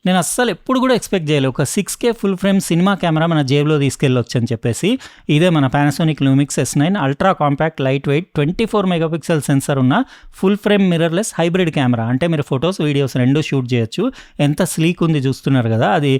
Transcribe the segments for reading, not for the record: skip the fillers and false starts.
నేను అస్సలు ఎప్పుడు కూడా ఎక్స్పెక్ట్ చేయలేదు ఒక 6K full frame cinema camera మన జేబులో తీసుకెళ్ళొచ్చు అని చెప్పేసి. ఇదే మన Panasonic Lumix S9 ultra compact light weight 24 megapixel sensor ఉన్న full frame mirrorless hybrid camera. అంటే మీరు ఫొటోస్ వీడియోస్ రెండు షూట్ చేయొచ్చు. ఎంత స్లీక్ ఉంది చూస్తున్నారు కదా. అది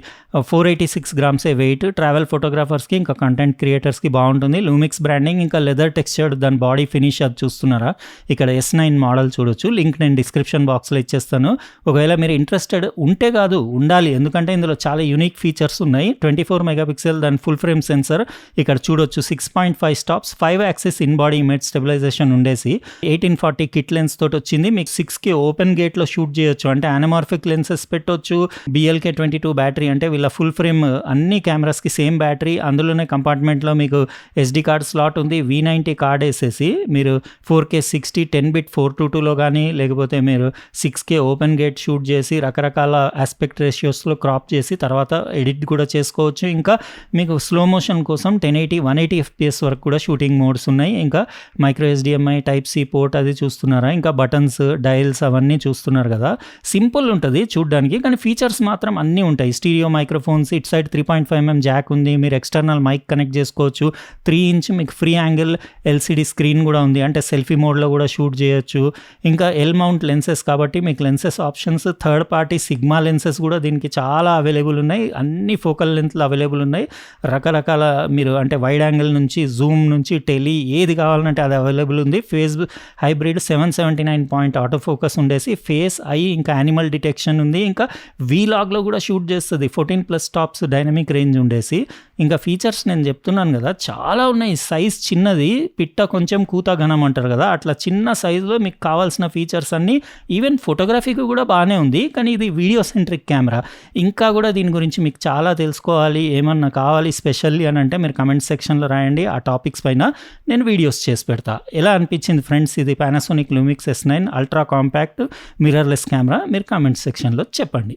486 గ్రామ్సే వెయిట్. ట్రావెల్ ఫోటోగ్రాఫర్స్కి ఇంకా కంటెంట్ క్రియేటర్స్కి బాగుంటుంది. లూమిక్స్ బ్రాండింగ్ ఇంకా లెదర్ టెక్స్చర్డ్ దాని బాడీ ఫినిష్ అది చూస్తున్నారా. ఇక్కడ S9 మోడల్ చూడొచ్చు. లింక్ నేను డిస్క్రిప్షన్ బాక్స్లో ఇచ్చేస్తాను. ఒకవేళ మీరు ఇంట్రెస్టెడ్ ఉంటే కాదు ఉండాలి, ఎందుకంటే ఇందులో చాలా యూనిక్ ఫీచర్స్ ఉన్నాయి. 24 మెగాపిక్సెల్ దాని ఫుల్ ఫ్రేమ్ సెన్సర్ ఇక్కడ చూడొచ్చు. 6.5 stops, 5 axis in body image stabilisation ఉండేసి 1840 కిట్ లెన్స్ తోటి వచ్చింది. మీకు 6K ఓపెన్ గేట్లో షూట్ చేయొచ్చు. అంటే అనమార్ఫిక్ లెన్సెస్ పెట్టొచ్చు. BLK22 బ్యాటరీ, అంటే వీళ్ళ ఫుల్ ఫ్రేమ్ అన్ని కెమెరాస్కి సేమ్ బ్యాటరీ. అందులోనే కంపార్ట్మెంట్లో మీకు SD కార్డ్ స్లాట్ ఉంది. V90 కార్డ్ వేసేసి మీరు 4K 60 10-bit 422లో కానీ లేకపోతే మీరు 6K ఓపెన్ గేట్ షూట్ చేసి రకరకాల ఆస్పెక్ట్ రేషియోస్లో క్రాప్ చేసి తర్వాత ఎడిట్ కూడా చేసుకోవచ్చు. ఇంకా మీకు స్లో మోషన్ కోసం 1080 180 FPS వరకు కూడా షూటింగ్ మోడ్స్ ఉన్నాయి. ఇంకా మైక్రో HDMI Type-C పోర్ట్ అది చూస్తున్నారా. ఇంకా బటన్స్ డయల్స్ అవన్నీ చూస్తున్నారు కదా. సింపుల్ ఉంటుంది చూడడానికి, కానీ ఫీచర్స్ మాత్రం అన్నీ ఉంటాయి. Stereo microphones, it side 3.5mm Jack ఉంది. మీరు ఎక్స్టర్నల్ మైక్ కనెక్ట్ చేసుకోవచ్చు. 3 ఇంచ్ మీకు ఫ్రీ యాంగిల్ LCD స్క్రీన్ కూడా ఉంది. అంటే సెల్ఫీ మోడ్లో కూడా షూట్ చేయొచ్చు. ఇంకా ఎల్ మౌంట్ లెన్సెస్ కాబట్టి మీకు lenses options third party sigma lenses కూడా దీనికి చాలా అవైలబుల్ ఉన్నాయి. అన్ని ఫోకల్ లెంత్లు అవైలబుల్ ఉన్నాయి. రకరకాల మీరు అంటే వైడ్ యాంగిల్ నుంచి జూమ్ నుంచి టెలి ఏది కావాలంటే అది అవైలబుల్ ఉంది. Face hybrid 779 point auto focus ఉండేసి ఫేస్ ఐ ఇంకా యానిమల్ డిటెక్షన్ ఉంది. ఇంకా వీలాగ్లో కూడా షూట్ చేస్తుంది. 14+ స్టాప్స్ డైనమిక్ రేంజ్ ఉండేసి. ఇంకా ఫీచర్స్ నేను చెప్తున్నాను కదా చాలా ఉన్నాయి. సైజ్ చిన్నది, పిట్ట కొంచెం కూత ఘనం అంటారు కదా, అట్లా చిన్న సైజులో మీకు కావాల్సిన ఫీచర్స్ అన్నీ. ఈవెన్ ఫోటోగ్రఫీకి కూడా బాగానే ఉంది, కానీ ఇది వీడియో సెంట్రిక్ కెమెరా. ఇంకా కూడా దీని గురించి మీకు చాలా తెలుసుకోవాలి, ఏమన్నా కావాలి స్పెషల్లీ అని అంటే మీరు కమెంట్ సెక్షన్లో రాయండి. ఆ టాపిక్స్ పైన నేను వీడియోస్ చేసి పెడతా. ఎలా అనిపించింది ఫ్రెండ్స్ ఇది Panasonic Lumix S9 ultra compact mirrorless camera? మీరు కామెంట్ సెక్షన్లో చెప్పండి.